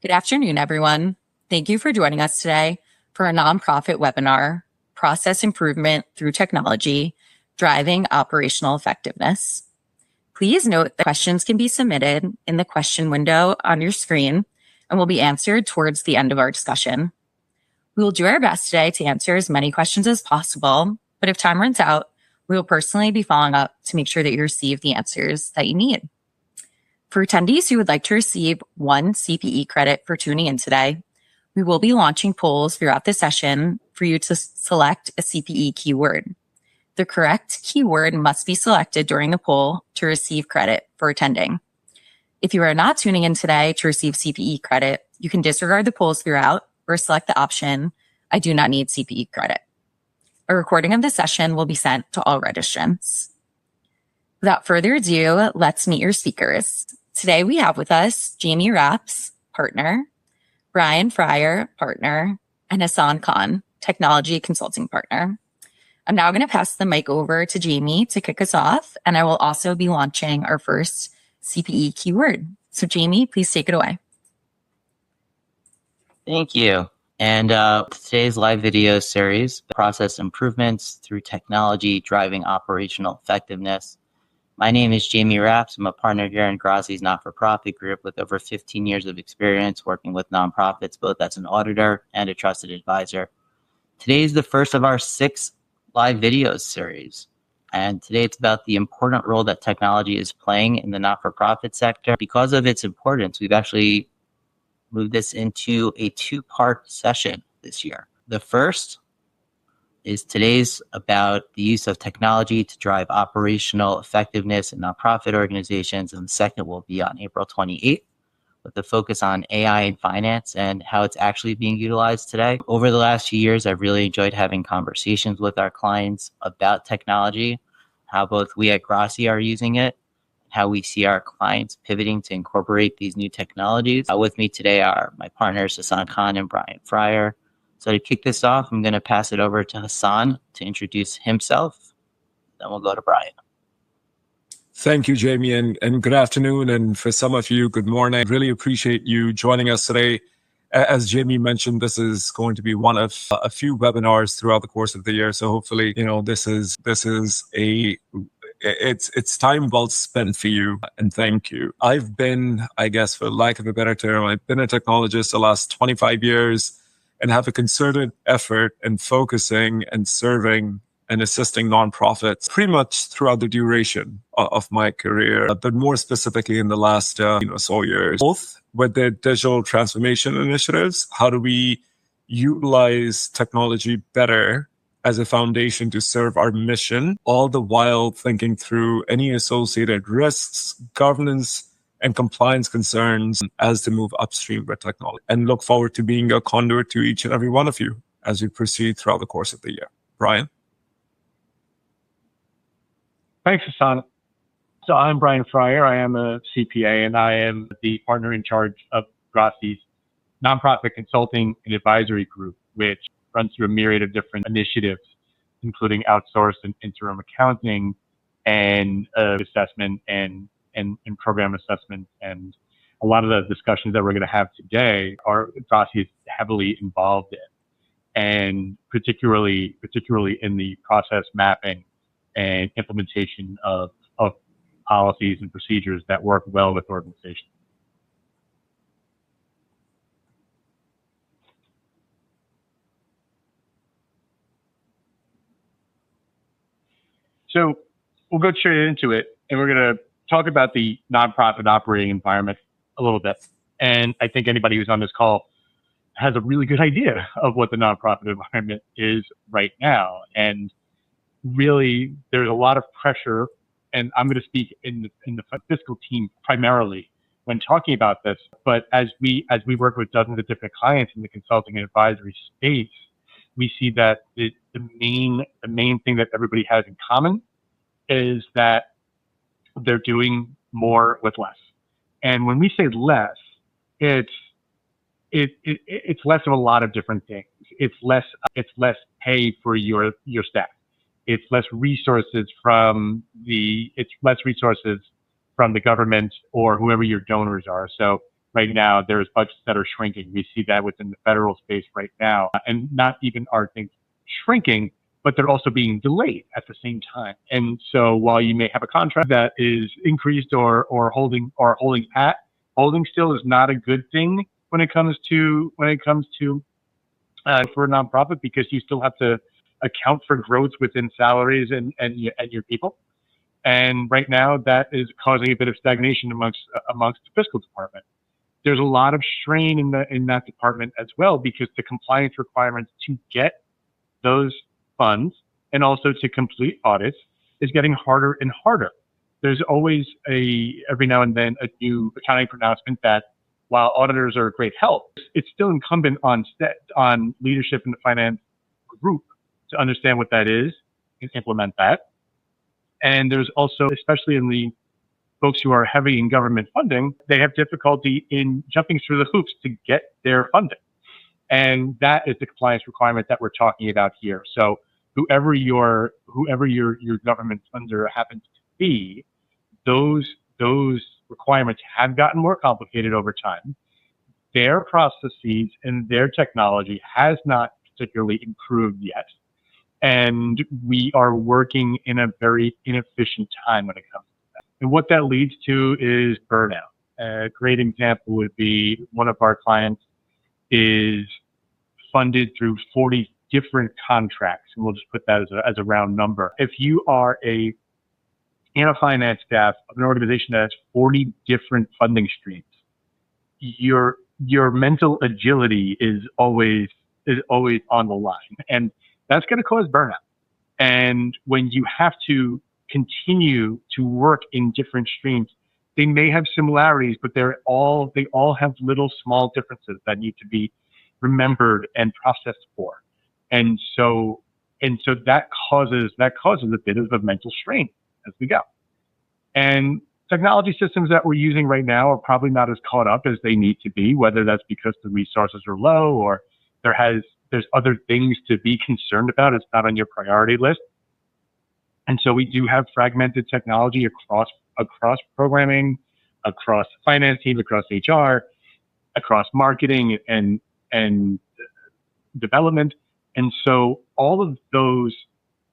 Good afternoon, everyone. Thank you for joining us today for a nonprofit webinar, Process Improvement Through Technology, Driving Operational Effectiveness. Please note that questions can be submitted in the question window on your screen and will be answered towards the end of our discussion. We will do our best today to answer as many questions as possible, but if time runs out, we will personally be following up to make sure that you receive the answers that you need. For attendees who would like to receive 1 CPE credit for tuning in today, we will be launching polls throughout the session for you to select a CPE keyword. The correct keyword must be selected during the poll to receive credit for attending. If you are not tuning in today to receive CPE credit, you can disregard the polls throughout or select the option, I do not need CPE credit. A recording of the session will be sent to all registrants. Without further ado, let's meet your speakers. Today we have with us Jamie Rapps, partner, Brian Fryer, partner, and Hassan Khan, technology consulting partner. I'm now going to pass the mic over to Jamie to kick us off, and I will also be launching our first CPE keyword. So Jamie, please take it away. Thank you. And today's live video series, Process Improvements Through Technology, Driving Operational Effectiveness. My name is Jamie Rapps. I'm a partner here in Grassi's not-for-profit group with over 15 years of experience working with nonprofits, both as an auditor and a trusted advisor. Today is the first of our 6 live videos series. And today it's about the important role that technology is playing in the not-for-profit sector. Because of its importance, we've actually moved this into a 2-part session this year. The first is today's about the use of technology to drive operational effectiveness in nonprofit organizations, and the second will be on April 28th with the focus on AI in finance and how it's actually being utilized today. Over the last few years, I've really enjoyed having conversations with our clients about technology, how both we at Grassi are using it, how we see our clients pivoting to incorporate these new technologies. With me today are my partners, Hassan Khan and Brian Fryer. So to kick this off, I'm going to pass it over to Hassan to introduce himself. Then we'll go to Brian. Thank you, Jamie, and good afternoon. And for some of you, good morning. I really appreciate you joining us today. As Jamie mentioned, this is going to be one of a few webinars throughout the course of the year. So hopefully, this is it's time well spent for you, and thank you. I've been, I guess, for lack of a better term, I've been a technologist the last 25 years and have a concerted effort in focusing and serving and assisting nonprofits pretty much throughout the duration of my career, but more specifically in the last so years, both with their digital transformation initiatives. How do we utilize technology better as a foundation to serve our mission, all the while thinking through any associated risks, governance, and compliance concerns as they move upstream with technology, and look forward to being a conduit to each and every one of you as we proceed throughout the course of the year. Brian? Thanks, Hassan. So I'm Brian Fryer. I am a CPA, and I am the partner in charge of Grassi's nonprofit consulting and advisory group, which runs through a myriad of different initiatives, including outsourced and interim accounting and assessment and program assessment. And a lot of the discussions that we're going to have today are Grassi is heavily involved in, and particularly in the process mapping and implementation of policies and procedures that work well with organizations. So we'll go straight into it, and we're going to talk about the nonprofit operating environment a little bit. And I think anybody who's on this call has a really good idea of what the nonprofit environment is right now. And really, there's a lot of pressure, and I'm going to speak in the fiscal team primarily when talking about this. But as we work with dozens of different clients in the consulting and advisory space, we see that the main thing that everybody has in common is that they're doing more with less. And when we say less, it's less of a lot of different things. It's less pay for your staff. It's less resources from the government or whoever your donors are. So right now, there's budgets that are shrinking. We see that within the federal space right now. And not even are things shrinking, but they're also being delayed at the same time. And so while you may have a contract that is increased or holding pat, holding still is not a good thing when it comes to for a nonprofit, because you still have to account for growth within salaries and your people. And right now, that is causing a bit of stagnation amongst the fiscal department. There's a lot of strain in that department as well, because the compliance requirements to get those funds and also to complete audits is getting harder and harder. There's always every now and then a new accounting pronouncement that, while auditors are a great help, it's still incumbent on leadership in the finance group to understand what that is and implement that. And there's also, especially in the folks who are heavy in government funding, they have difficulty in jumping through the hoops to get their funding. And that is the compliance requirement that we're talking about here. So whoever your government funder happens to be, those requirements have gotten more complicated over time. Their processes and their technology has not particularly improved yet. And we are working in a very inefficient time when it comes to that. And what that leads to is burnout. A great example would be one of our clients is funded through 40 different contracts. And we'll just put that as a round number. If you are in a finance staff of an organization that has 40 different funding streams, your mental agility is always on the line. And that's going to cause burnout. And when you have to continue to work in different streams, they may have similarities, but they all have little small differences that need to be remembered and processed for. And so that causes a bit of a mental strain as we go. And technology systems that we're using right now are probably not as caught up as they need to be, whether that's because the resources are low or there's other things to be concerned about. It's not on your priority list. And so we do have fragmented technology across programming, across the finance team, across HR, across marketing and development. And so all of those,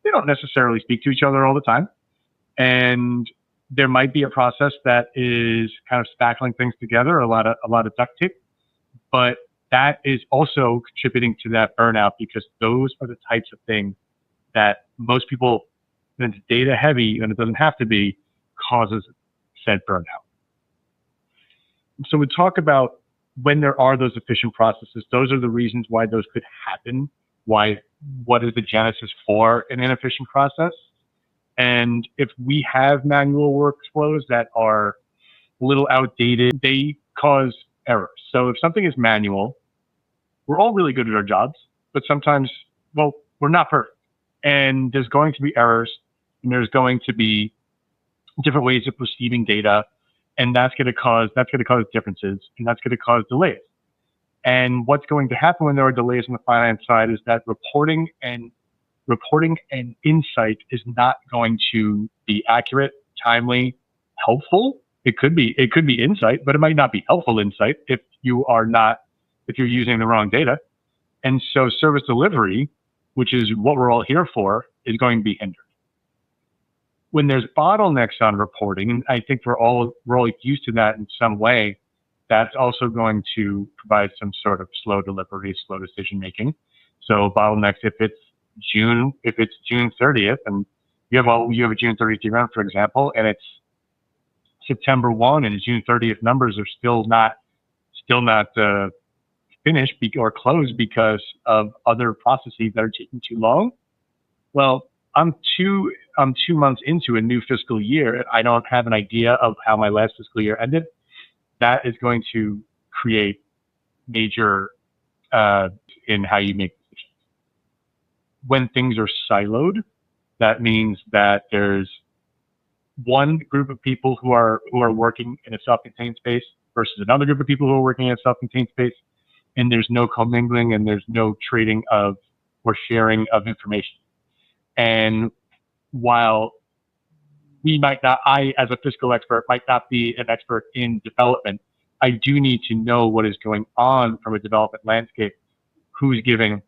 they don't necessarily speak to each other all the time. And there might be a process that is kind of spackling things together, a lot of duct tape, but that is also contributing to that burnout, because those are the types of things that most people, when it's data heavy and it doesn't have to be, causes said burnout. So we talk about when there are those efficient processes, those are the reasons why those could happen. What is the genesis for an inefficient process? And if we have manual workflows that are a little outdated, they cause errors. So if something is manual, we're all really good at our jobs, but sometimes, we're not perfect. And there's going to be errors, and there's going to be different ways of perceiving data, and that's going to cause differences, and that's going to cause delays. And what's going to happen when there are delays on the finance side is that reporting and insight is not going to be accurate, timely, helpful. It could be insight, but it might not be helpful insight if you're using the wrong data. And so service delivery, which is what we're all here for, is going to be hindered. When there's bottlenecks on reporting, and I think we're all used to that in some way, that's also going to provide some sort of slow delivery, slow decision making. So bottlenecks, if it's June 30th, and you have a June 30th event, for example, and it's September 1 and June 30th numbers are still not finished or closed because of other processes that are taking too long. Well, I'm 2 months into a new fiscal year, and I don't have an idea of how my last fiscal year ended. That is going to create major in how you make decisions. When things are siloed, that means that there's one group of people who are working in a self-contained space versus another group of people who are working in a self-contained space, and there's no commingling and there's no trading of or sharing of information. And while I, as a fiscal expert, might not be an expert in development, I do need to know what is going on from a development landscape, who's giving,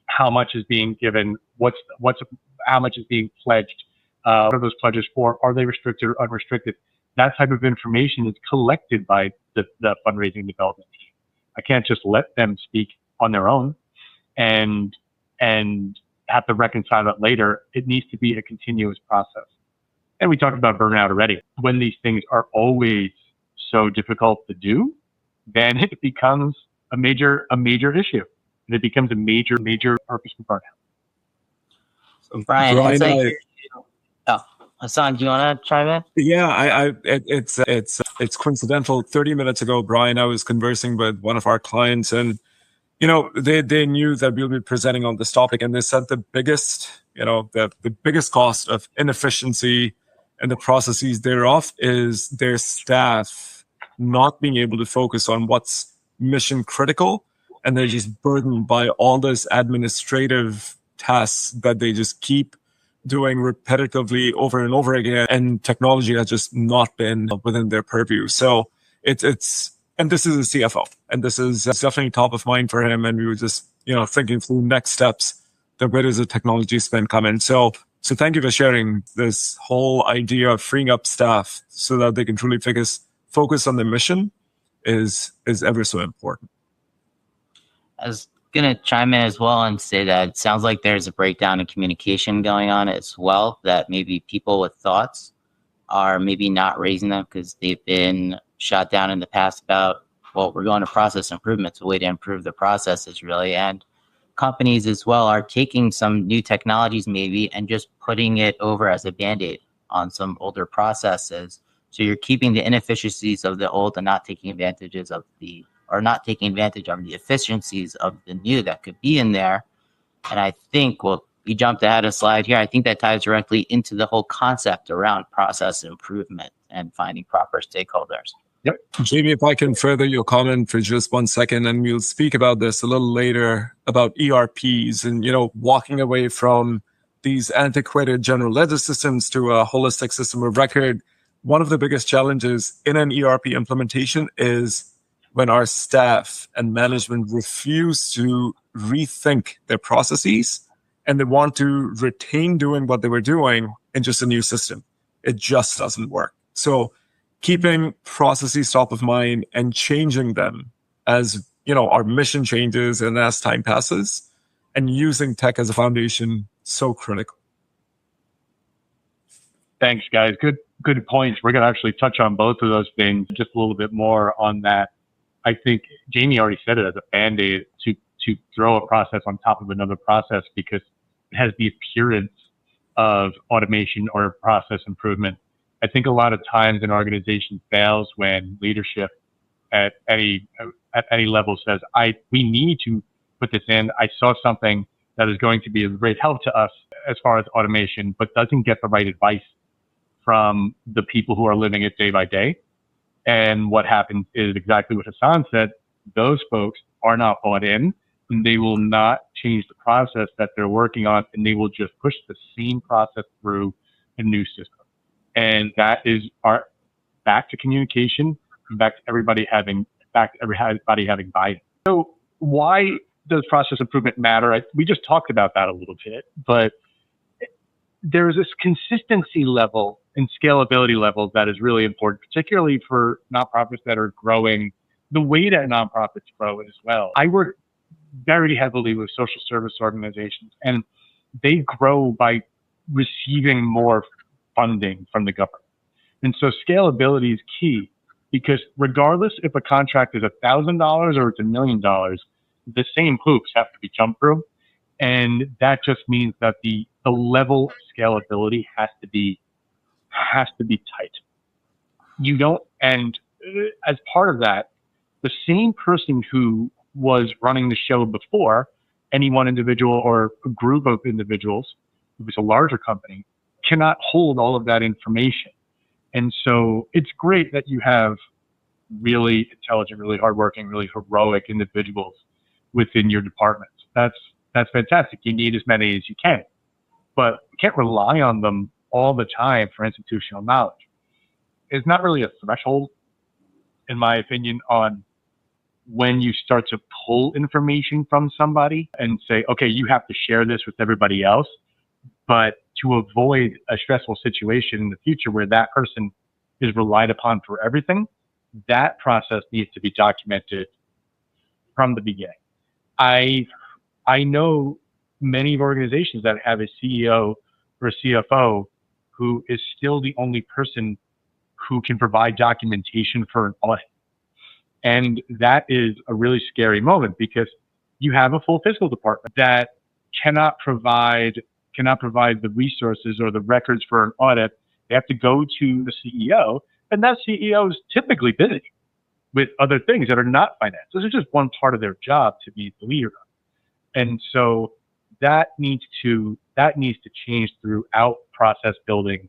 how much is being given, how much is being pledged, what are those pledges for, are they restricted or unrestricted? That type of information is collected by the fundraising development team. I can't just let them speak on their own and have to reconcile it later. It needs to be a continuous process. And we talked about burnout already. When these things are always so difficult to do, then it becomes a major issue. And it becomes a major purpose for burnout. So Brian, Hassan, do you want to chime in? Yeah, it's coincidental. 30 minutes ago, Brian, I was conversing with one of our clients, and they knew that we'll be presenting on this topic, and they said the biggest cost of inefficiency and the processes thereof is their staff not being able to focus on what's mission critical, and they're just burdened by all this administrative tasks that they just keep doing repetitively over and over again, and technology has just not been within their purview. So and this is a CFO, and this is definitely top of mind for him. And we were just, thinking through next steps, that where does the technology spend come in? So thank you for sharing this whole idea of freeing up staff so that they can truly focus on the mission is ever so important. I was going to chime in as well and say that it sounds like there's a breakdown in communication going on as well, that maybe people with thoughts are maybe not raising them because they've been shot down in the past about, well, we're going to process improvements, a way to improve the processes really. And companies as well are taking some new technologies maybe and just putting it over as a Band-Aid on some older processes. So you're keeping the inefficiencies of the old and not taking advantage of the efficiencies of the new that could be in there. And I think, well, you jumped ahead a slide here. I think that ties directly into the whole concept around process improvement and finding proper stakeholders. Yep. Jamie, if I can further your comment for just 1 second, and we'll speak about this a little later about ERPs and, walking away from these antiquated general ledger systems to a holistic system of record. One of the biggest challenges in an ERP implementation is when our staff and management refuse to rethink their processes and they want to retain doing what they were doing in just a new system. It just doesn't work. So keeping processes top of mind and changing them as, our mission changes and as time passes, and using tech as a foundation, so critical. Thanks, guys. Good points. We're going to actually touch on both of those things just a little bit more on that. I think Jamie already said it as a Band-Aid to throw a process on top of another process because it has the appearance of automation or process improvement. I think a lot of times an organization fails when leadership at any level says, we need to put this in. I saw something that is going to be of great help to us as far as automation, but doesn't get the right advice from the people who are living it day by day. And what happens is exactly what Hassan said. Those folks are not bought in, and they will not change the process that they're working on, and they will just push the same process through a new system. And that is back to communication, back to everybody having buy-in. So why does process improvement matter? We just talked about that a little bit, but there's this consistency level and scalability level that is really important, particularly for nonprofits that are growing the way that nonprofits grow as well. I work very heavily with social service organizations, and they grow by receiving more funding from the government. And so scalability is key because regardless if a contract is $1,000 or it's $1 million, the same hoops have to be jumped through. And that just means that the level of scalability has to be tight. You don't, and as part of that, the same person who was running the show before, any one individual or a group of individuals, if it's a larger company, cannot hold all of that information. And so it's great that you have really intelligent, really hardworking, really heroic individuals within your departments. That's fantastic. You need as many as you can, but you can't rely on them all the time for institutional knowledge. It's not really a threshold in my opinion, on when you start to pull information from somebody and say, okay, you have to share this with everybody else. But to avoid a stressful situation in the future where that person is relied upon for everything, that process needs to be documented from the beginning. I know many organizations that have a CEO or a CFO who is still the only person who can provide documentation for an audit. And that is a really scary moment because you have a full fiscal department that cannot provide the resources or the records for an audit. They have to go to the CEO, and that CEO is typically busy with other things that are not finance. This is just one part of their job to be the leader. And so that needs to change throughout process building,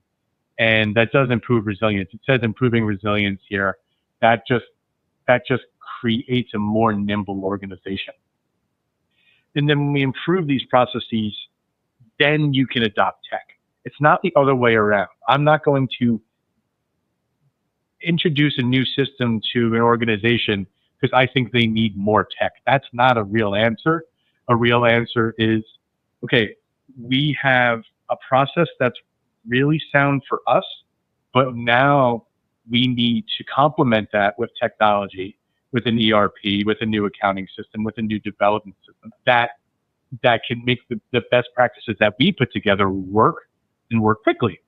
and that does improve resilience. It says improving resilience here. That just creates a more nimble organization. And then when we improve these processes, then you can adopt tech. It's not the other way around. I'm not going to introduce a new system to an organization because I think they need more tech. That's not a real answer. A real answer is, okay, we have a process that's really sound for us, but now we need to complement that with technology, with an ERP, with a new accounting system, with a new development system that can make the best practices that we put together work and work quickly.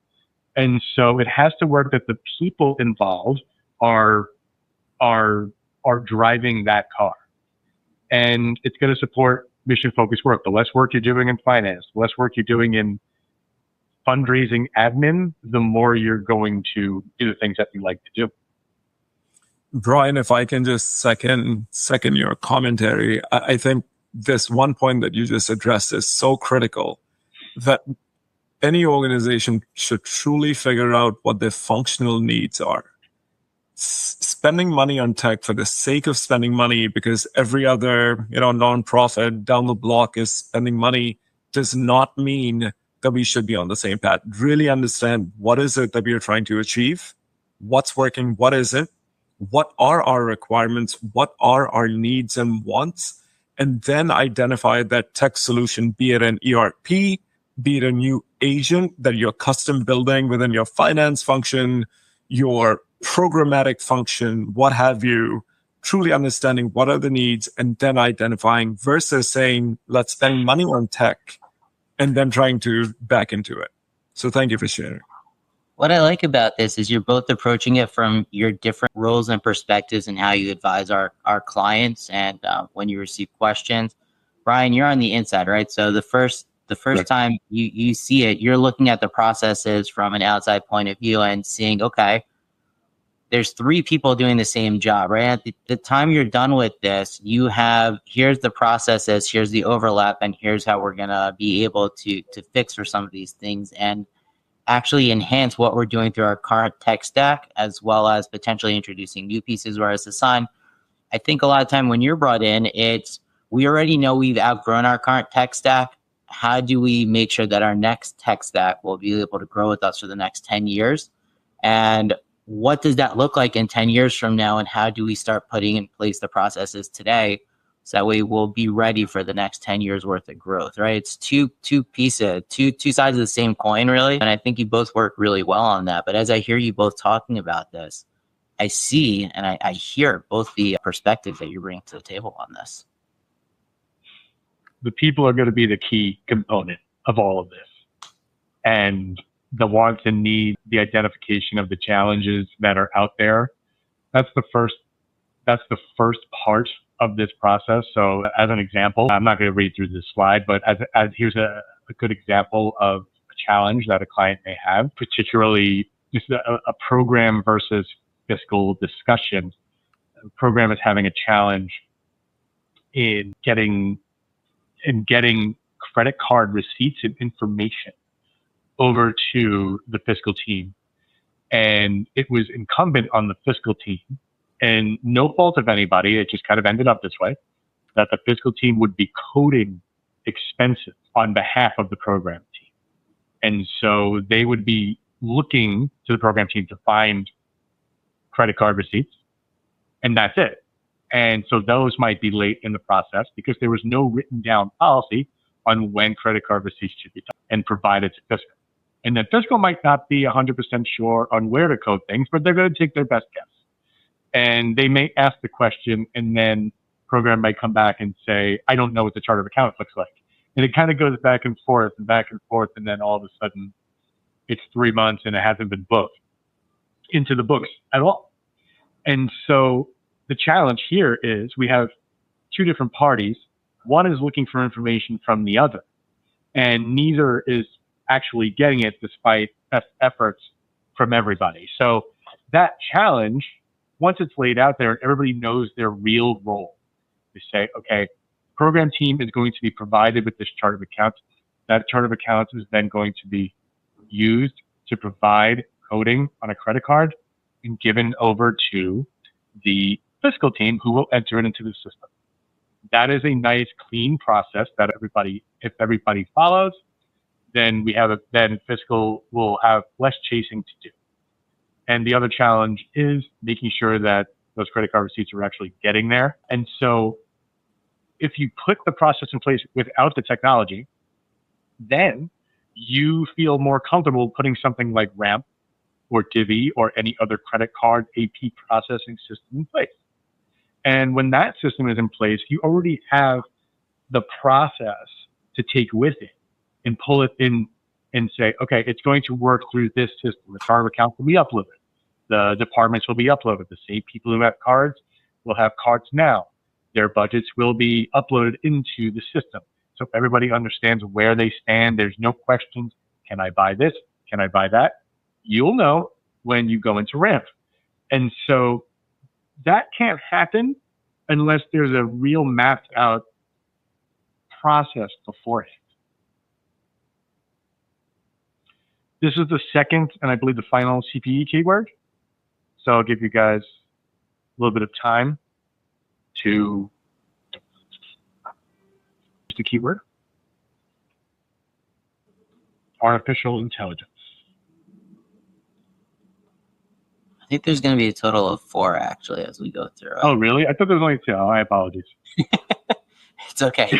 And so it has to work that the people involved are driving that car. And it's going to support mission-focused work. The less work you're doing in finance, the less work you're doing in fundraising admin, the more you're going to do the things that you like to do. Brian, if I can just second your commentary, I think this one point that you just addressed is so critical that any organization should truly figure out what their functional needs are. Spending money on tech for the sake of spending money because every other, nonprofit down the block is spending money does not mean that we should be on the same path. Really understand what is it that we are trying to achieve, what's working, what isn't, what are our requirements, what are our needs and wants, and then identify that tech solution, be it an ERP, be it a new agent that you're custom building within your finance function, your programmatic function, what have you, truly understanding what are the needs and then identifying versus saying, let's spend money on tech and then trying to back into it. So thank you for sharing. What I like about this is you're both approaching it from your different roles and perspectives and how you advise our clients and when you receive questions. Brian, you're on the inside, right? So the first right. time you see it, you're looking at the processes from an outside point of view and seeing, okay, there's 3 people doing the same job, right? At the time you're done with this, you have, here's the processes, here's the overlap, and here's how we're going to be able to fix for some of these things and actually enhance what we're doing through our current tech stack, as well as potentially introducing new pieces. Whereas Hassan, I think a lot of time when you're brought in, it's, we already know we've outgrown our current tech stack. How do we make sure that our next tech stack will be able to grow with us for the next 10 years? And what does that look like in 10 years from now? And how do we start putting in place the processes today so that way we'll be ready for the next 10 years worth of growth, right? It's two pieces, two sides of the same coin, really. And I think you both work really well on that. But as I hear you both talking about this, I see and I hear both the perspectives that you bring to the table on this. The people are going to be the key component of all of this. And the wants and needs, the identification of the challenges that are out there. That's the first part of this process. So as an example, I'm not going to read through this slide, but as here's a good example of a challenge that a client may have, particularly just a program versus fiscal discussion. The program is having a challenge in getting credit card receipts and information over to the fiscal team. And it was incumbent on the fiscal team, and no fault of anybody, it just kind of ended up this way, that the fiscal team would be coding expenses on behalf of the program team. And so they would be looking to the program team to find credit card receipts and that's it. And so those might be late in the process because there was no written down policy on when credit card receipts should be done and provided to fiscal. And then fiscal might not be 100% sure on where to code things, but they're going to take their best guess. And they may ask the question, and then program might come back and say, I don't know what the chart of accounts looks like. And it kind of goes back and forth, and then all of a sudden it's 3 months and it hasn't been booked into the books at all. And so the challenge here is we have two different parties. One is looking for information from the other, and neither is actually getting it despite best efforts from everybody. So that challenge, once it's laid out there and everybody knows their real role, they say, okay, program team is going to be provided with this chart of accounts. That chart of accounts is then going to be used to provide coding on a credit card and given over to the fiscal team who will enter it into the system. That is a nice, clean process that if everybody follows, then then fiscal will have less chasing to do. And the other challenge is making sure that those credit card receipts are actually getting there. And so if you put the process in place without the technology, then you feel more comfortable putting something like Ramp or Divvy or any other credit card AP processing system in place. And when that system is in place, you already have the process to take with it and pull it in and say, okay, it's going to work through this system. The chart of accounts will be uploaded. The departments will be uploaded. The same people who have cards will have cards now. Their budgets will be uploaded into the system. So everybody understands where they stand. There's no questions. Can I buy this? Can I buy that? You'll know when you go into Ramp. And so that can't happen unless there's a real mapped out process beforehand. This is the second and I believe the final CPE keyword. So I'll give you guys a little bit of time to use the keyword. Artificial intelligence. I think there's going to be a total of 4 actually as we go through. Oh, really? I thought there was only 2. Oh, my apologies. It's okay.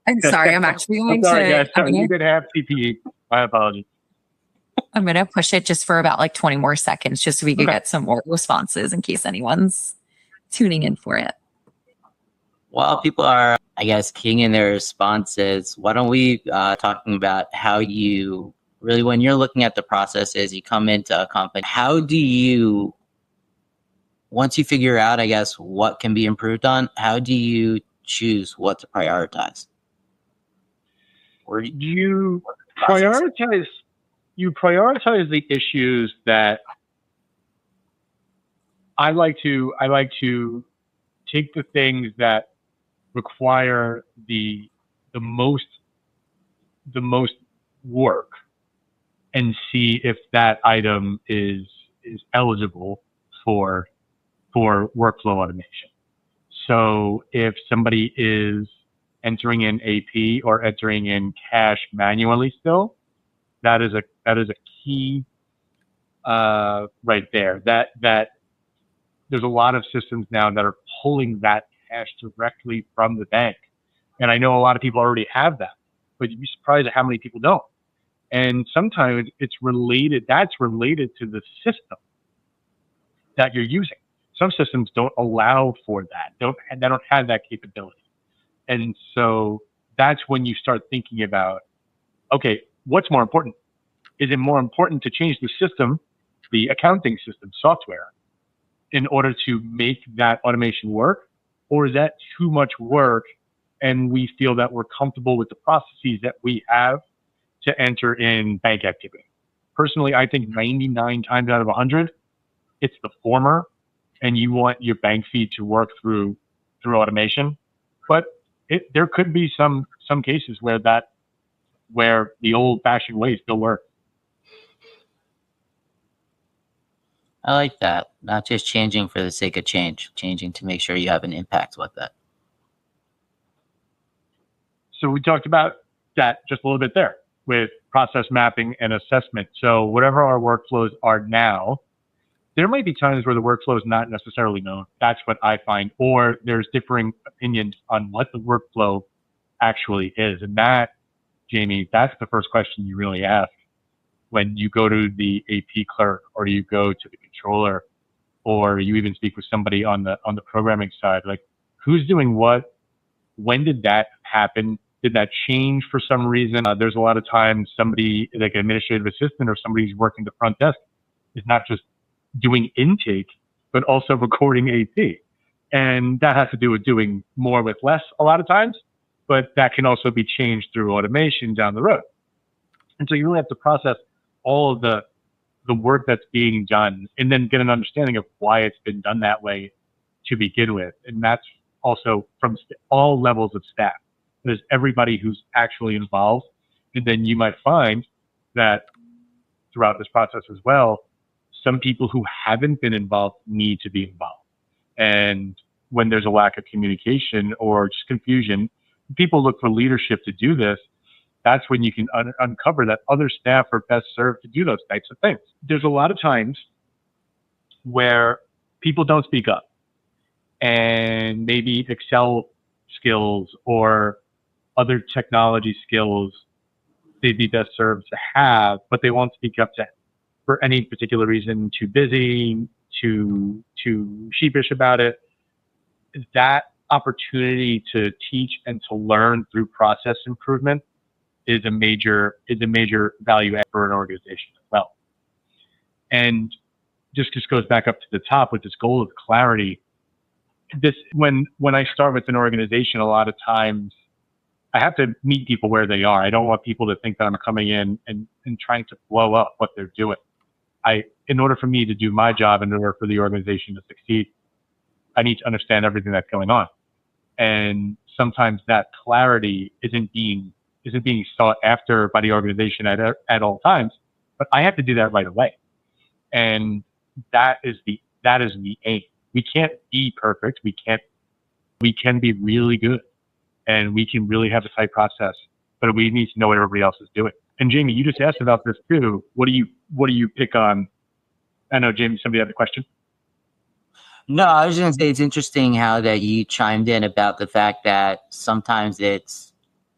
I'm sorry. I'm actually going guys. to. You did have CPE. My apologies. I'm going to push it just for about like 20 more seconds, just so we can get some more responses in case anyone's tuning in for it. While people are, I guess, keying in their responses, why don't we talking about how you really, when you're looking at the processes, you come into a company, how do you, once you figure out, I guess, what can be improved on, how do you choose what to prioritize? Or you prioritize the issues that I like to take the things that require the most work and see if that item is eligible for workflow automation. So if somebody is entering in AP or entering in cash manually still, that is a key right there. That there's a lot of systems now that are pulling that cash directly from the bank. And I know a lot of people already have that, but you'd be surprised at how many people don't. And sometimes that's related to the system that you're using. Some systems don't allow for that. They don't have that capability. And so that's when you start thinking about, okay, what's more important? Is it more important to change the system, the accounting system software, in order to make that automation work? Or is that too much work and we feel that we're comfortable with the processes that we have to enter in bank activity? Personally, I think 99 times out of 100, it's the former, and you want your bank feed to work through automation. But there could be some cases where the old-fashioned way still works. I like that. Not just changing for the sake of changing to make sure you have an impact with that. So we talked about that just a little bit there with process mapping and assessment. So whatever our workflows are now, there might be times where the workflow is not necessarily known. That's what I find. Or there's differing opinions on what the workflow actually is. And that, Jamie, that's the first question you really ask when you go to the AP clerk, or you go to the controller, or you even speak with somebody on the programming side. Like, who's doing what? When did that happen? Did that change for some reason? There's a lot of times somebody, like an administrative assistant or somebody who's working the front desk, is not just doing intake, but also recording AP. And that has to do with doing more with less a lot of times, but that can also be changed through automation down the road. And so you really have to process all of the work that's being done, and then get an understanding of why it's been done that way to begin with. And that's also from all levels of staff. There's everybody who's actually involved. And then you might find that throughout this process as well, some people who haven't been involved need to be involved. And when there's a lack of communication or just confusion, people look for leadership to do this. That's when you can uncover that other staff are best served to do those types of things. There's a lot of times where people don't speak up, and maybe Excel skills or other technology skills they'd be best served to have, but they won't speak up for any particular reason, too busy, too sheepish about it. That opportunity to teach and to learn through process improvement is a major value add for an organization as well. And just goes back up to the top with this goal of clarity. When I start with an organization, a lot of times I have to meet people where they are. I don't want people to think that I'm coming in and trying to blow up what they're doing. In order for me to do my job, in order for the organization to succeed, I need to understand everything that's going on. And sometimes that clarity isn't being sought after by the organization at all times, but I have to do that right away. And that is the aim. We can't be perfect. We can be really good, and we can really have a tight process, but we need to know what everybody else is doing. And Jamie, you just asked about this too. What do you pick on? I know, Jamie, somebody had a question. No, I was going to say it's interesting how that you chimed in about the fact that sometimes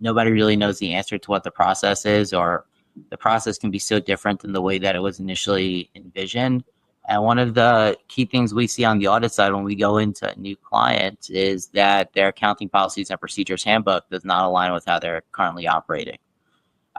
nobody really knows the answer to what the process is, or the process can be so different than the way that it was initially envisioned. And one of the key things we see on the audit side when we go into a new client is that their accounting policies and procedures handbook does not align with how they're currently operating.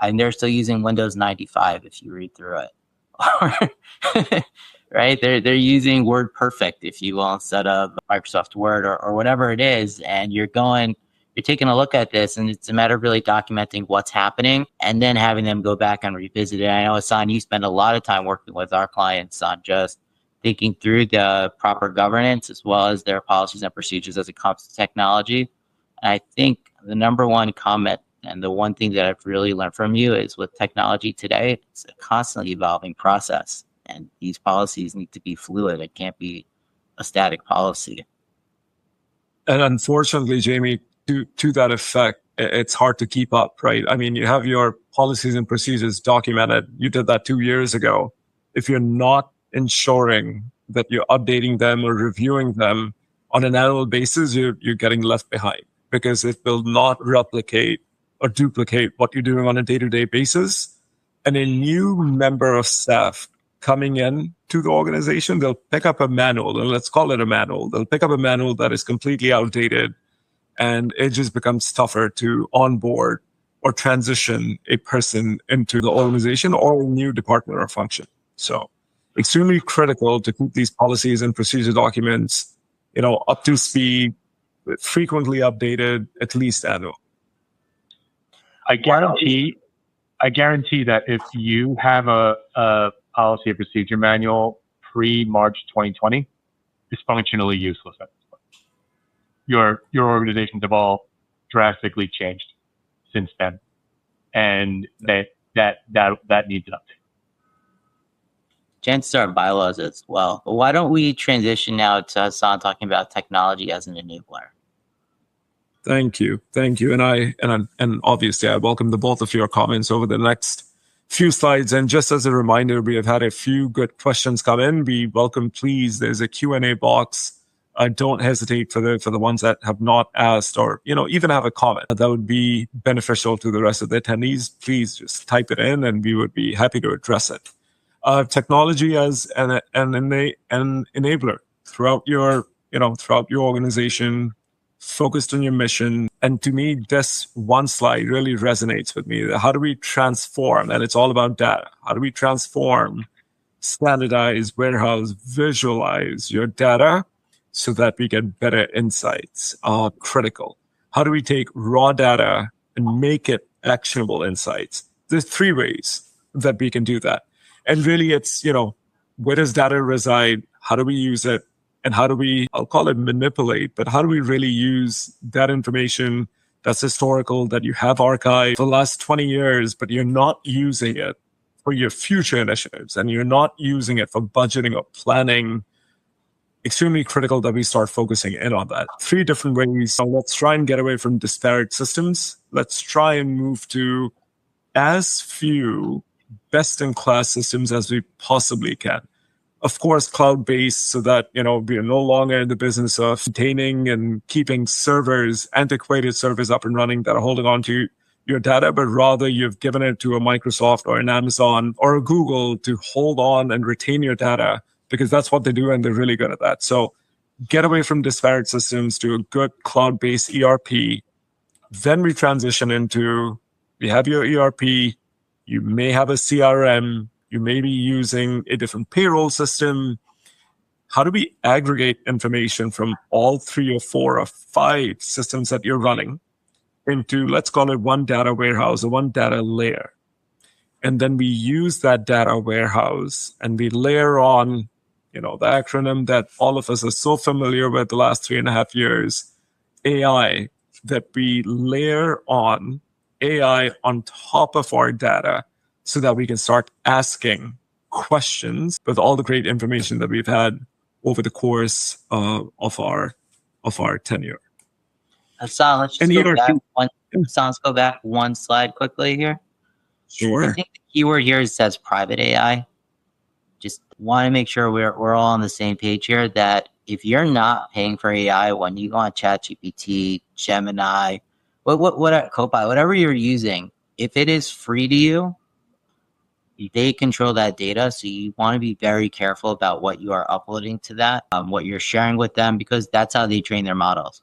And they're still using Windows 95 if you read through it. Right? They're using WordPerfect, if you will, instead of Microsoft Word or whatever it is. And you're taking a look at this, and it's a matter of really documenting what's happening and then having them go back and revisit it. I know, Hassan, you spend a lot of time working with our clients on just thinking through the proper governance as well as their policies and procedures as it comes to technology. And I think the number one comment and the one thing that I've really learned from you is with technology today, it's a constantly evolving process. And these policies need to be fluid. It can't be a static policy. And unfortunately, Jamie, to that effect, it's hard to keep up, right? I mean, you have your policies and procedures documented. You did that 2 years ago. If you're not ensuring that you're updating them or reviewing them on an annual basis, you're getting left behind, because it will not replicate or duplicate what you're doing on a day-to-day basis. And a new member of staff coming in to the organization, they'll pick up a manual, and let's call it a manual. They'll pick up a manual that is completely outdated, and it just becomes tougher to onboard or transition a person into the organization or a new department or function. So extremely critical to keep these policies and procedure documents, up to speed, frequently updated, at least annual. I guarantee that if you have a policy and procedure manual pre-March 2020, it's functionally useless at this point. Your organizations have all drastically changed since then, and that needs an update. Chances are bylaws as well. But why don't we transition now to Hassan talking about technology as an enabler? Thank you. And obviously I welcome the both of your comments over the next few slides. And just as a reminder, we have had a few good questions come in. We welcome, please, there's a Q&A box. Don't hesitate for the ones that have not asked or, even have a comment that would be beneficial to the rest of the attendees. Please just type it in and we would be happy to address it. Technology as an enabler throughout your organization, focused on your mission. And to me, this one slide really resonates with me. How do we transform? And it's all about data. How do we transform, standardize, warehouse, visualize your data so that we get better insights? Critical. How do we take raw data and make it actionable insights? There's 3 ways that we can do that. And really it's, where does data reside? How do we use it? And how do we, I'll call it manipulate, but how do we really use that information that's historical, that you have archived for the last 20 years, but you're not using it for your future initiatives and you're not using it for budgeting or planning? Extremely critical that we start focusing in on that. 3 different ways. So let's try and get away from disparate systems. Let's try and move to as few best-in-class systems as we possibly can. Of course, cloud-based so that, we are no longer in the business of maintaining and keeping servers, antiquated servers up and running that are holding on to your data, but rather you've given it to a Microsoft or an Amazon or a Google to hold on and retain your data because that's what they do and they're really good at that. So get away from disparate systems to a good cloud-based ERP. Then we transition into, we have your ERP, you may have a CRM, you may be using a different payroll system. How do we aggregate information from all 3 or 4 or 5 systems that you're running into, let's call it one data warehouse or one data layer? And then we use that data warehouse and we layer on, the acronym that all of us are so familiar with the last 3.5 years, AI, that we layer on AI on top of our data so that we can start asking questions with all the great information that we've had over the course of our tenure. Hassan, let's go back one slide quickly here. Sure. I think the keyword here says private AI. Just want to make sure we're all on the same page here, that if you're not paying for AI, when you go on ChatGPT, Gemini, what Copilot, whatever you're using, if it is free to you, they control that data. So you want to be very careful about what you are uploading to that, what you're sharing with them, because that's how they train their models.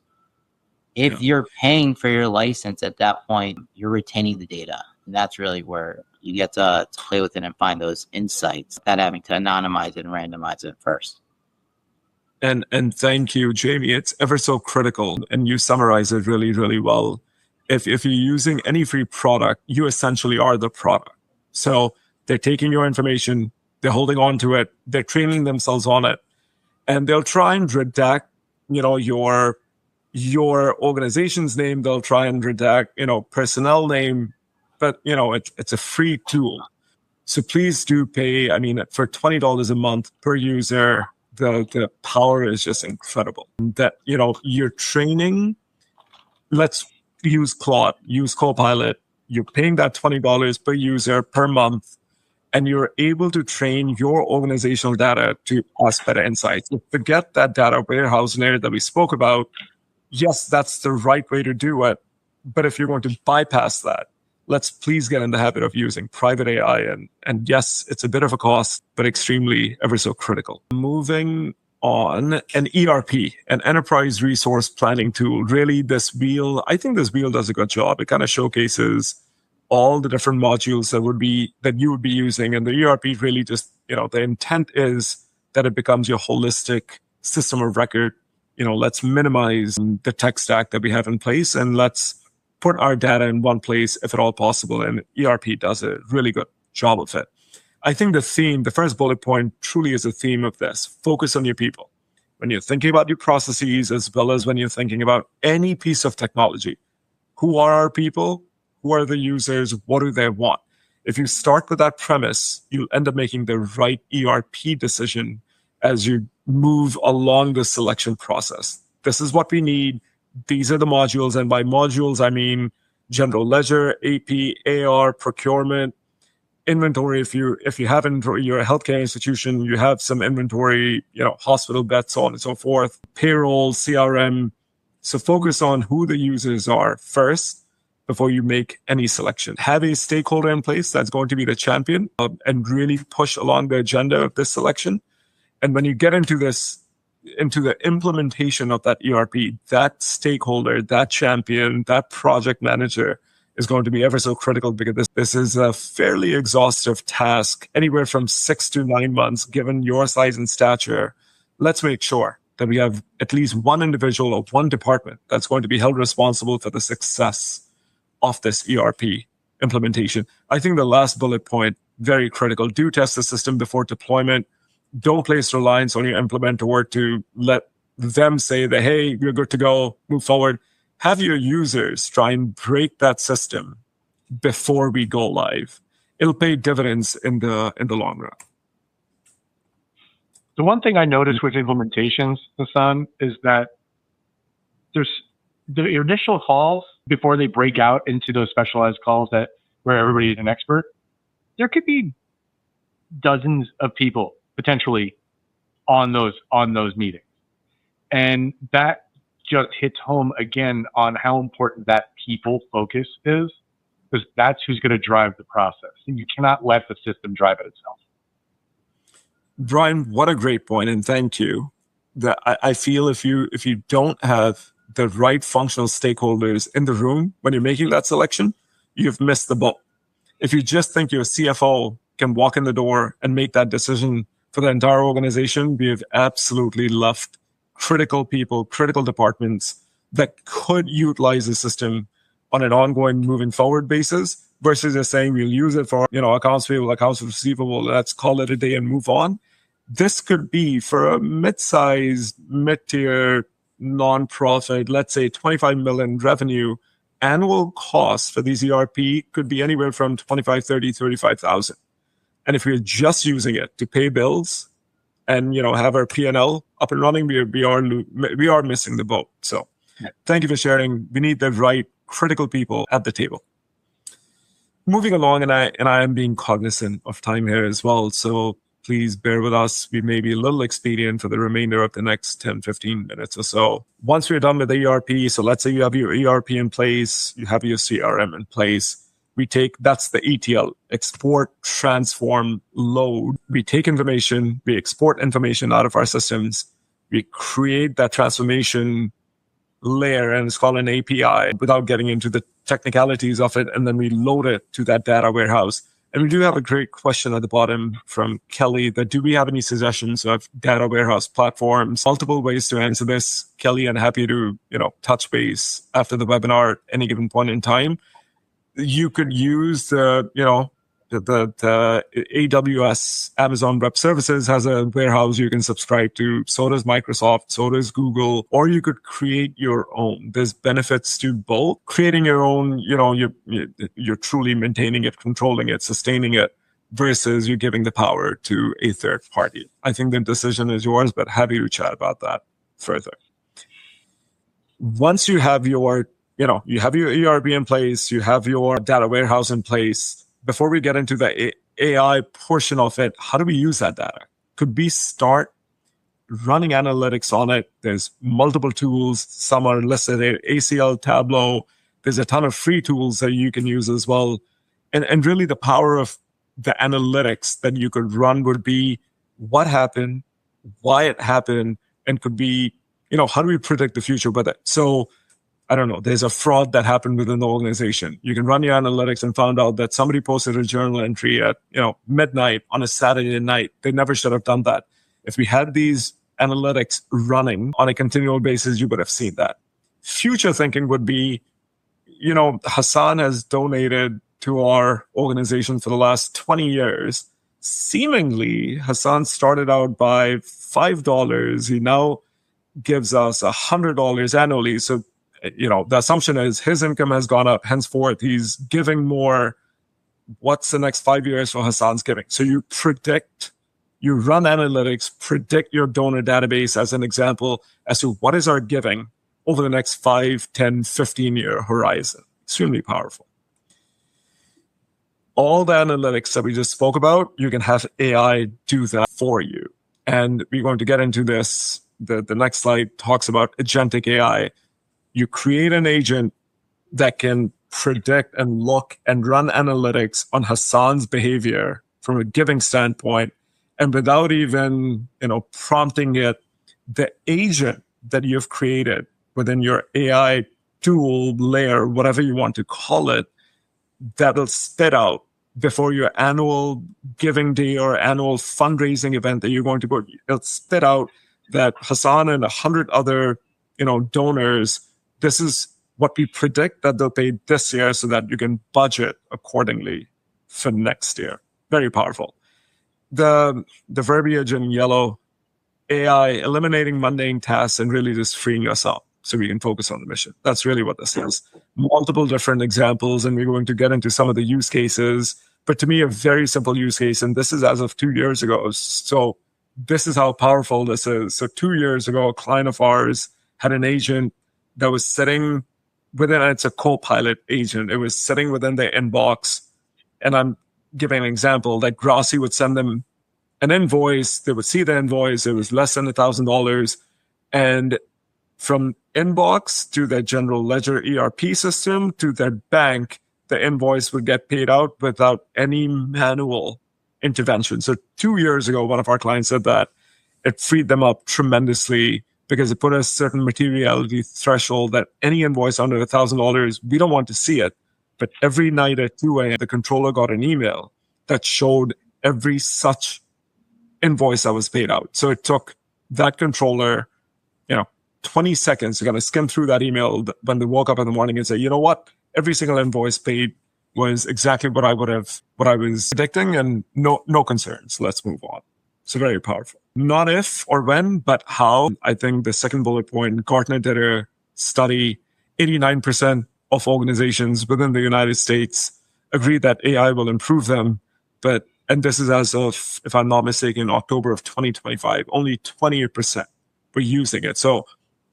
If you're paying for your license at that point, you're retaining the data. And that's really where you get to play with it and find those insights without having to anonymize it and randomize it first. And thank you, Jamie. It's ever so critical. And you summarize it really, really well. If you're using any free product, you essentially are the product. So they're taking your information, they're holding on to it, they're training themselves on it, and they'll try and redact, your organization's name. They'll try and redact, personnel name, but it's a free tool. So please do pay. I mean, for $20 a month per user, the power is just incredible. That you're training. Let's use Claude, use Copilot. You're paying that $20 per user per month, and you're able to train your organizational data to ask better insights. Forget that data warehouse layer that we spoke about. Yes, that's the right way to do it. But if you're going to bypass that, let's please get in the habit of using private AI. And yes, it's a bit of a cost, but extremely ever so critical. Moving on, an ERP, an enterprise resource planning tool. Really, I think this wheel does a good job. It kind of showcases all the different modules that you would be using. And the ERP really just, the intent is that it becomes your holistic system of record. Let's minimize the tech stack that we have in place and let's put our data in one place if at all possible. And ERP does a really good job of it. I think the first bullet point truly is a theme of this. Focus on your people. When you're thinking about your processes, as well as when you're thinking about any piece of technology, who are our people? Who are the users? What do they want? If you start with that premise, you'll end up making the right ERP decision as you move along the selection process. This is what we need. These are the modules. And by modules, I mean general ledger, AP, AR, procurement, inventory. If you have inventory, you're a healthcare institution, you have some inventory, hospital beds, so on and so forth, payroll, CRM. So focus on who the users are first before you make any selection. Have a stakeholder in place that's going to be the champion and really push along the agenda of this selection. And when you get into the implementation of that ERP, that stakeholder, that champion, that project manager is going to be ever so critical, because this is a fairly exhaustive task, anywhere from 6 to 9 months, given your size and stature. Let's make sure that we have at least one individual or one department that's going to be held responsible for the success of this ERP implementation. I think the last bullet point, very critical. Do test the system before deployment. Don't place reliance on your implementer to let them say that, hey, we're good to go, move forward. Have your users try and break that system before we go live. It'll pay dividends in the long run. The one thing I noticed with implementations, Hassan, is that there's the initial calls before they break out into those specialized calls where everybody's an expert. There could be dozens of people potentially on those meetings, and that just hits home again on how important that people focus is, because that's who's going to drive the process, and you cannot let the system drive it itself. Brian, what a great point, and thank you. I feel if you don't have the right functional stakeholders in the room when you're making that selection, you've missed the boat. If you just think your CFO can walk in the door and make that decision for the entire organization, we have absolutely left critical people, critical departments that could utilize the system on an ongoing moving forward basis, versus just saying we'll use it for, accounts payable, accounts receivable, let's call it a day and move on. This could be for a mid-sized, mid-tier nonprofit, let's say 25 million revenue, annual cost for these ERP could be anywhere from 25, 30, 35,000. And if we're just using it to pay bills and, have our P&L up and running, we are missing the boat. So thank you for sharing. We need the right critical people at the table. Moving along, and I am being cognizant of time here as well. So please bear with us. We may be a little expedient for the remainder of the next 10, 15 minutes or so. Once we're done with the ERP, so let's say you have your ERP in place, you have your CRM in place. That's the ETL, export, transform, load. We take information, we export information out of our systems, we create that transformation layer, and it's called an API, without getting into the technicalities of it, and then we load it to that data warehouse. And we do have a great question at the bottom from Kelly that, do we have any suggestions of data warehouse platforms? Multiple ways to answer this, Kelly, and happy to, touch base after the webinar at any given point in time. You could use the AWS, Amazon Web Services has a warehouse you can subscribe to. So does Microsoft, so does Google, or you could create your own. There's benefits to both. Creating your own, you're truly maintaining it, controlling it, sustaining it, versus you're giving the power to a third party. I think the decision is yours, but happy to chat about that further. Once you have your ERP in place, you have your data warehouse in place. Before we get into the AI portion of it, how do we use that data? Could we start running analytics on it? There's multiple tools. Some are listed there, ACL, Tableau. There's a ton of free tools that you can use as well. And really the power of the analytics that you could run would be what happened, why it happened, and could be, how do we predict the future with it? So I don't know, there's a fraud that happened within the organization. You can run your analytics and found out that somebody posted a journal entry at, midnight on a Saturday night. They never should have done that. If we had these analytics running on a continual basis, you would have seen that. Future thinking would be, Hassan has donated to our organization for the last 20 years. Seemingly, Hassan started out by $5. He now gives us $100 annually. So the assumption is his income has gone up. Henceforth, he's giving more. What's the next 5 years for Hassan's giving? So you run analytics, predict your donor database as an example as to what is our giving over the next 5, 10, 15-year horizon. Extremely powerful. all the analytics that we just spoke about, you can have AI do that for you. And we're going to get into this. The next slide talks about agentic AI. You create an agent that can predict and look and run analytics on Hassan's behavior from a giving standpoint. And without even, prompting it, the agent that you've created within your AI tool layer, whatever you want to call it, that'll spit out before your annual giving day or annual fundraising event that you're going to go. It'll spit out that Hassan and 100 other, donors, this is what we predict that they'll pay this year so that you can budget accordingly for next year. Very powerful. The verbiage in yellow, AI eliminating mundane tasks and really just freeing us up so we can focus on the mission. That's really what this is. Multiple different examples, and we're going to get into some of the use cases. But to me, a very simple use case, and this is as of 2 years ago. So this is how powerful this is. So 2 years ago, a client of ours had an agent that was sitting within, it's a co-pilot agent. It was sitting within their inbox. And I'm giving an example that Grassi would send them an invoice. They would see the invoice. It was less than $1,000. And from inbox to their general ledger ERP system to their bank, the invoice would get paid out without any manual intervention. So 2 years ago, one of our clients said that it freed them up tremendously because it put a certain materiality threshold that any invoice under $1,000, we don't want to see it. But every night at 2 a.m., the controller got an email that showed every such invoice that was paid out. So it took that controller, 20 seconds to kind of skim through that email when they woke up in the morning and say, you know what? Every single invoice paid was exactly what I was predicting, and no concerns. Let's move on. So very powerful. Not if or when, but how. I think the second bullet point, Gartner did a study, 89% of organizations within the United States agree that AI will improve them. And this is as of, if I'm not mistaken, October of 2025, only 28% were using it. So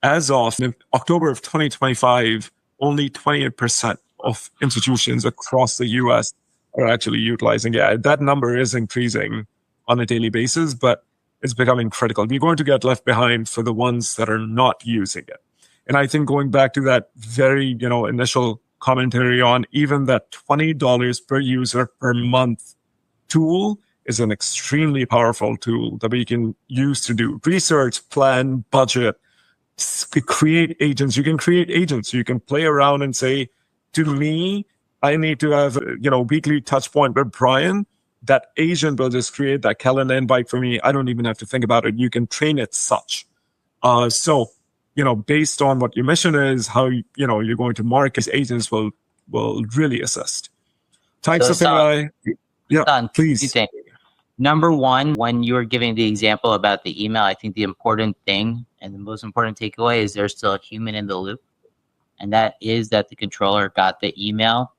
as of October of 2025, only 28% of institutions across the US are actually utilizing AI. That number is increasing on a daily basis, but it's becoming critical. We're going to get left behind for the ones that are not using it. And I think going back to that very, initial commentary on even that $20 per user per month tool is an extremely powerful tool that we can use to do research, plan, budget, create agents. You can create agents. You can play around and say, to me, I need to have a weekly touch point with Brian. That agent will just create that calendar invite for me. I don't even have to think about it. You can train it such. So based on what your mission is, how you're going to market, these agents will really assist. Types of AI. Yeah, please. Number one, when you were giving the example about the email, I think the important thing and the most important takeaway is there's still a human in the loop. And that is that the controller got the email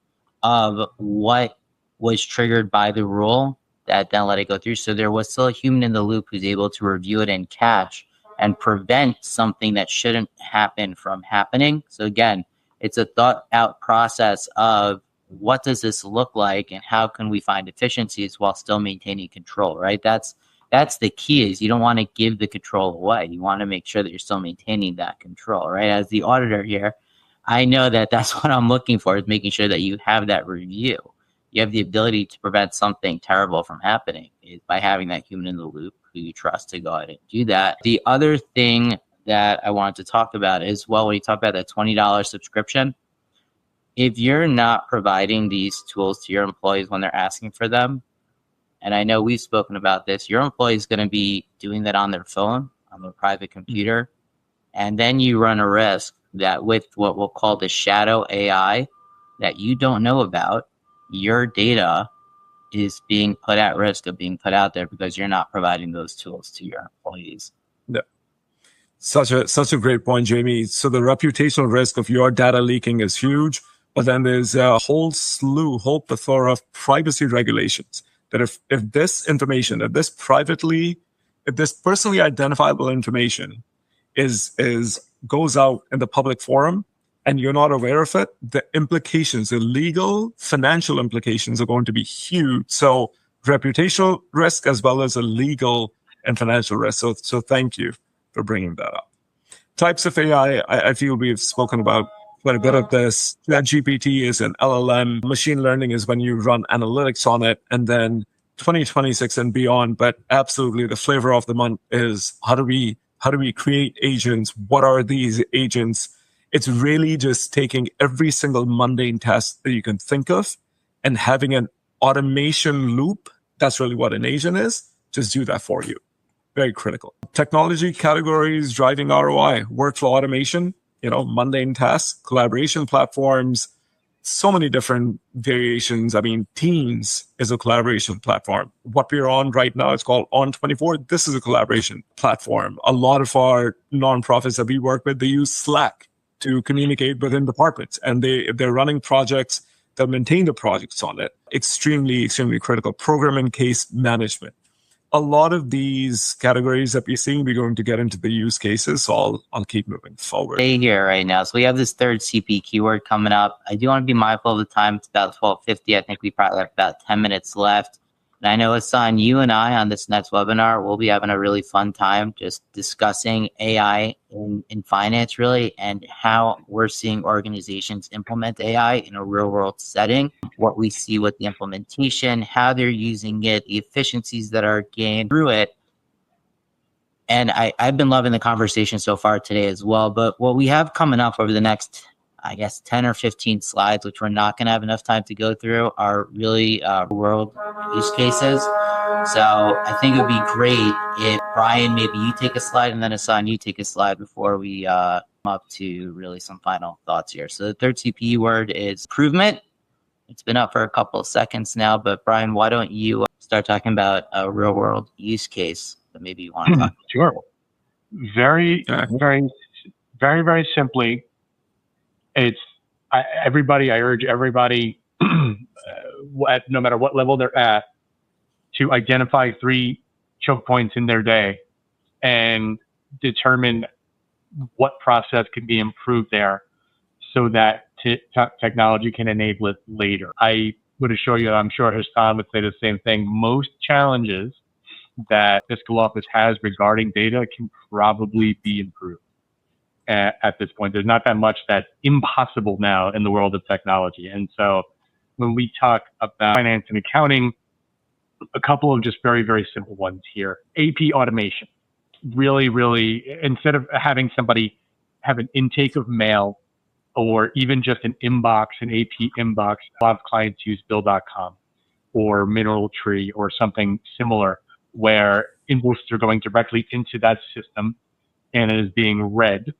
of what was triggered by the rule that then let it go through. So there was still a human in the loop who's able to review it and catch and prevent something that shouldn't happen from happening. So again, it's a thought out process of what does this look like and how can we find efficiencies while still maintaining control, right? That's the key, is you don't want to give the control away. You want to make sure that you're still maintaining that control, right? As the auditor here, I know that that's what I'm looking for, is making sure that you have that review. You have the ability to prevent something terrible from happening is by having that human in the loop who you trust to go ahead and do that. The other thing that I wanted to talk about is, well, when you talk about that $20 subscription, if you're not providing these tools to your employees when they're asking for them, and I know we've spoken about this, your employee is going to be doing that on their phone, on their private computer, and then you run a risk that with what we'll call the shadow AI that you don't know about, your data is being put at risk of being put out there because you're not providing those tools to your employees. Yeah. Such a great point, Jamie. So the reputational risk of your data leaking is huge, but then there's a whole plethora of privacy regulations that if this information, if this personally identifiable information goes out in the public forum and you're not aware of it, the implications, the legal, financial implications are going to be huge. So reputational risk as well as a legal and financial risk. So thank you for bringing that up. Types of AI, I feel we've spoken about quite a bit of this. ChatGPT is an LLM. Machine learning is when you run analytics on it, and then 2026 and beyond. But absolutely, the flavor of the month is how do we create agents? What are these agents? It's really just taking every single mundane task that you can think of and having an automation loop. That's really what an agent is. Just do that for you. Very critical. Technology categories driving ROI, workflow automation, mundane tasks, collaboration platforms, so many different variations. I mean, Teams is a collaboration platform. What we're on right now is called On24. This is a collaboration platform. A lot of our nonprofits that we work with, they use Slack to communicate within departments, and they're running projects that maintain the projects on it. Extremely, extremely critical. Program and case management. A lot of these categories that we're seeing, we're going to get into the use cases, so I'll keep moving forward. Hey here right now. So we have this third CP keyword coming up. I do want to be mindful of the time. It's about 12:50. I think we probably have about 10 minutes left. And I know, Hassan, you and I on this next webinar, we'll be having a really fun time just discussing AI in finance, really, and how we're seeing organizations implement AI in a real world setting, what we see with the implementation, how they're using it, the efficiencies that are gained through it. And I've been loving the conversation so far today as well. But what we have coming up over the next, 10 or 15 slides, which we're not going to have enough time to go through, are really world use cases. So I think it would be great if, Brian, maybe you take a slide, and then Hassan, you take a slide before we come up to really some final thoughts here. So the third CP word is improvement. It's been up for a couple of seconds now, but Brian, why don't you start talking about a real world use case that maybe you want to talk about? Sure. Very, very simply, I urge everybody, no matter what level they're at, to identify 3 choke points in their day and determine what process can be improved there so that technology can enable it later. I would assure you, I'm sure Hassan would say the same thing, most challenges that fiscal office has regarding data can probably be improved. At this point, there's not that much that's impossible now in the world of technology. And so when we talk about finance and accounting, a couple of just very, very simple ones here. AP automation. Really, really, instead of having somebody have an intake of mail or even just an inbox, an AP inbox, a lot of clients use Bill.com or Mineral Tree or something similar where invoices are going directly into that system and it is being read.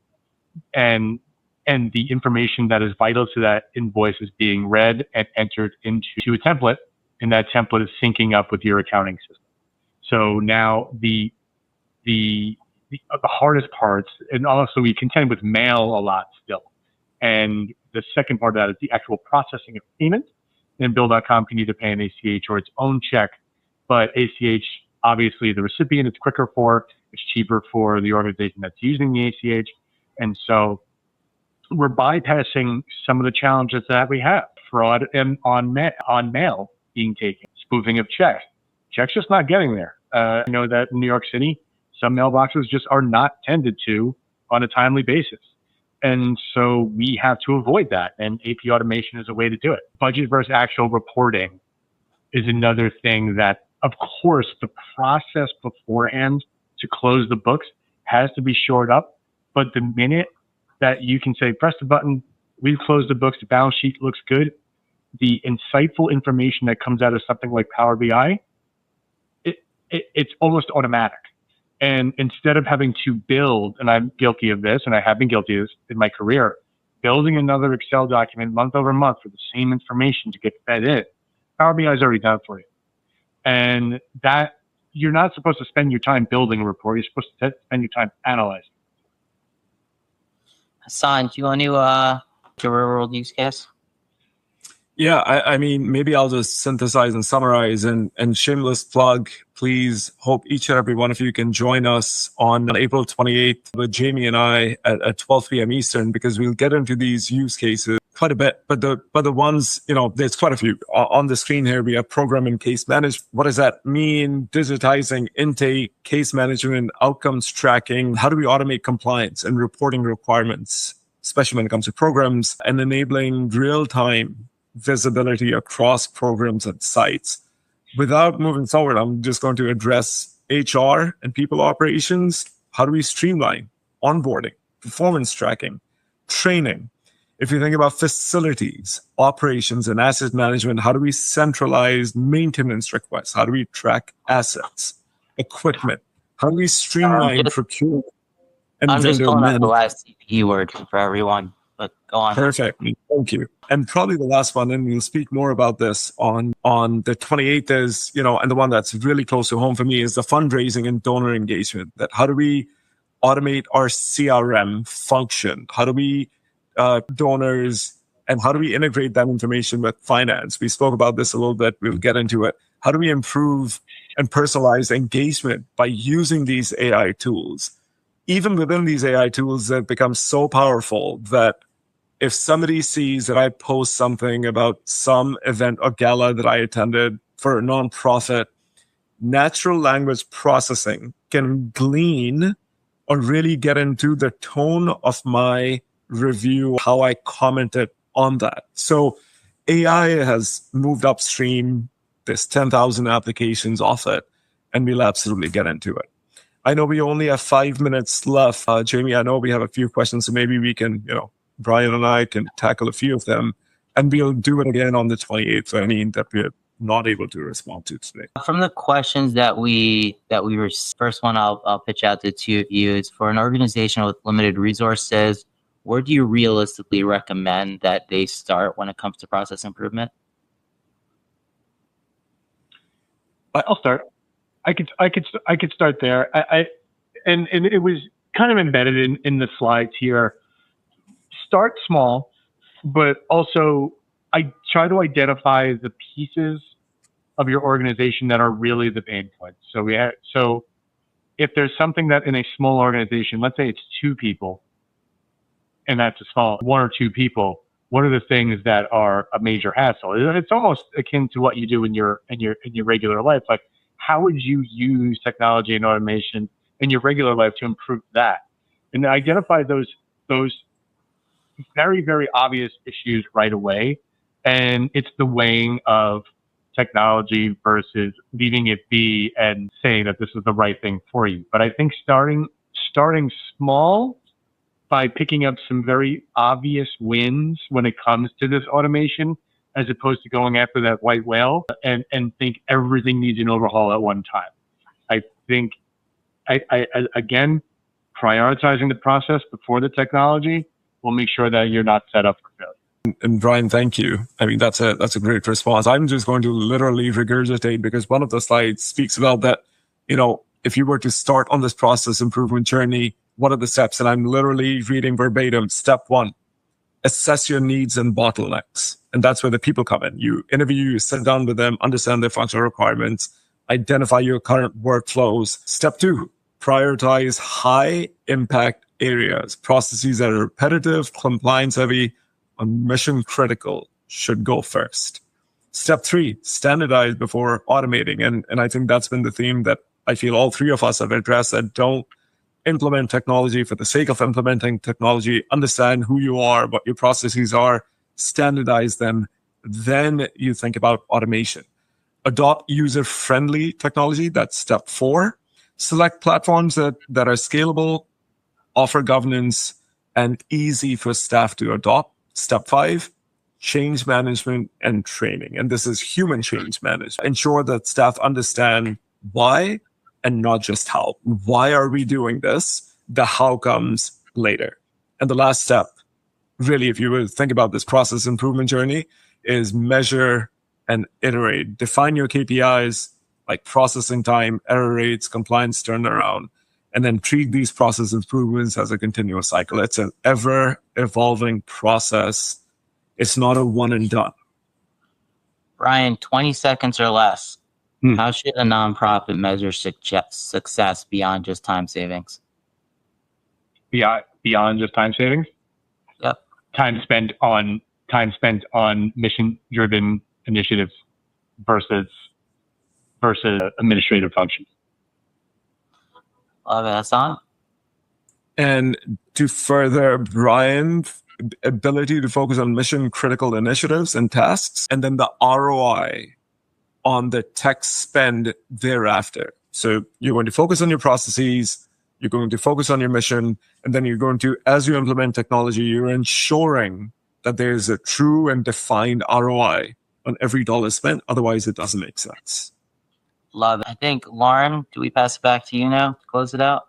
And the information that is vital to that invoice is being read and entered into a template, and that template is syncing up with your accounting system. So now the hardest parts, and also we contend with mail a lot still. And the second part of that is the actual processing of payment. And Bill.com can either pay an ACH or its own check, but ACH, obviously the recipient, it's quicker for, it's cheaper for the organization that's using the ACH. And so we're bypassing some of the challenges that we have. Fraud on mail being taken, spoofing of checks. Checks just not getting there. I know that in New York City, some mailboxes just are not tended to on a timely basis. And so we have to avoid that. And AP automation is a way to do it. Budget versus actual reporting is another thing that, of course, the process beforehand to close the books has to be shored up. But the minute that you can say, press the button, we've closed the books, the balance sheet looks good, the insightful information that comes out of something like Power BI, it's almost automatic. And instead of having to build, and I'm guilty of this, and I have been guilty of this in my career, building another Excel document month over month for the same information to get fed in, Power BI is already done for you. And that, you're not supposed to spend your time building a report, you're supposed to spend your time analyzing. Hassan, do you want to do a real world use case? Yeah, I mean, maybe I'll just synthesize and summarize and shameless plug please hope each and every one of you can join us on April 28th with Jamie and I at 12 p.m. Eastern, because we'll get into these use cases quite a bit. But the ones, there's quite a few. On the screen here, we have program and case management. What does that mean? Digitizing intake, case management, outcomes tracking. How do we automate compliance and reporting requirements, especially when it comes to programs, and enabling real-time visibility across programs and sites? Without moving forward, I'm just going to address HR and people operations. How do we streamline onboarding, performance tracking, training? If you think about facilities, operations, and asset management, how do we centralize maintenance requests? How do we track assets, equipment? How do we streamline procurement and I'm just vendor pulling up the management? last CPE word for everyone, but go on. Perfect. Thank you. And probably the last one, and we'll speak more about this on the 28th is, and the one that's really close to home for me is the fundraising and donor engagement. That how do we automate our CRM function? How do we donors, and how do we integrate that information with finance? We spoke about this a little bit. We'll get into it. How do we improve and personalize engagement by using these AI tools? Even within these AI tools that become so powerful that if somebody sees that I post something about some event or gala that I attended for a nonprofit, natural language processing can glean or really get into the tone of my review, how I commented on that. So AI has moved upstream. There's 10,000 applications off it, and we'll absolutely get into it. I know we only have 5 minutes left. Jamie, I know we have a few questions, so maybe we can, Brian and I can tackle a few of them, and we'll do it again on the 28th. That we're not able to respond to today. From the questions that we were, first one I'll pitch out to two of you is, for an organization with limited resources, where do you realistically recommend that they start when it comes to process improvement? I'll start. I could start there. And it was kind of embedded in the slides here. Start small, but also I try to identify the pieces of your organization that are really the pain points. So if there's something that in a small organization, let's say it's 2 people, and that's a small 1 or 2 people, what are the things that are a major hassle? It's almost akin to what you do in your regular life. Like, how would you use technology and automation in your regular life to improve that? And identify those very, very obvious issues right away. And it's the weighing of technology versus leaving it be and saying that this is the right thing for you. But I think starting small by picking up some very obvious wins when it comes to this automation, as opposed to going after that white whale and think everything needs an overhaul at one time. I think, again, prioritizing the process before the technology will make sure that you're not set up for failure. And Brian, thank you. That's a great response. I'm just going to literally regurgitate, because one of the slides speaks about that, if you were to start on this process improvement journey, what are the steps? And I'm literally reading verbatim. Step 1, assess your needs and bottlenecks. And that's where the people come in. You interview, you sit down with them, understand their functional requirements, identify your current workflows. Step 2, prioritize high impact areas. Processes that are repetitive, compliance heavy, and mission critical should go first. Step 3, standardize before automating. And I think that's been the theme that I feel all 3 of us have addressed, that don't implement technology for the sake of implementing technology. Understand who you are, what your processes are, standardize them. Then you think about automation. Adopt user-friendly technology. That's step 4. Select platforms that are scalable, offer governance, and easy for staff to adopt. Step 5, change management and training. And this is human change management. Ensure that staff understand why and not just how. Why are we doing this? The how comes later. And the last step, really, if you were to think about this process improvement journey, is measure and iterate. Define your KPIs like processing time, error rates, compliance turnaround, and then treat these process improvements as a continuous cycle. It's an ever-evolving process. It's not a one and done. Brian, 20 seconds or less. How should a nonprofit measure success beyond just time savings? Beyond just time savings? Yep. Time spent on mission-driven initiatives versus administrative functions. Love it. Hassan? And to further Brian's ability to focus on mission critical initiatives and tasks, and then the ROI on the tech spend thereafter. So you're going to focus on your processes, you're going to focus on your mission, and then you're going to, as you implement technology, you're ensuring that there's a true and defined ROI on every dollar spent. Otherwise, it doesn't make sense. Love it. I think, Lauren, do we pass it back to you now to close it out?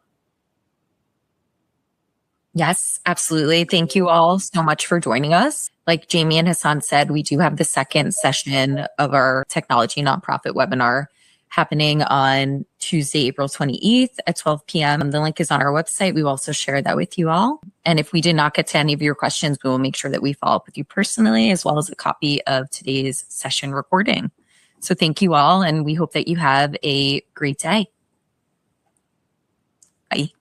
Yes, absolutely. Thank you all so much for joining us. Like Jamie and Hassan said, we do have the second session of our technology nonprofit webinar happening on Tuesday, April 28th at 12 p.m. The link is on our website. We will also share that with you all. And if we did not get to any of your questions, we will make sure that we follow up with you personally, as well as a copy of today's session recording. So thank you all, and we hope that you have a great day. Bye.